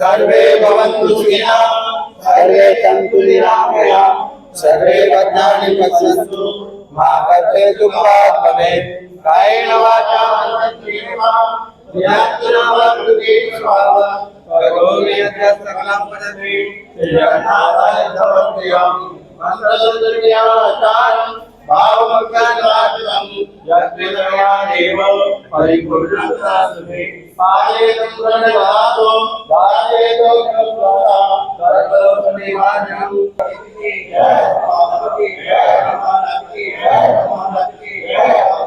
सर्वे भवन्तु सुखिनः, सर्वे सन्तु निरामयाः, सर्वे भद्राणि पश्यन्तु, मा कश्चित् दुःखात् भवेत्। कायेन वाचा मनसेन्द्रियेण वा करोमि यद्यत् सकलं परस्मै श्रीजगन्नाथाय समर्पयामि। मन्त्रदुर्व्याचारं भावभक्तानुरागितं यद्विदया देव परिपूर्णतास्मै। पायेतं प्रणवातो वाजेतो कृत्वा सर्वलोकनिवारणं जय माता की जय माता की जय माता की जय।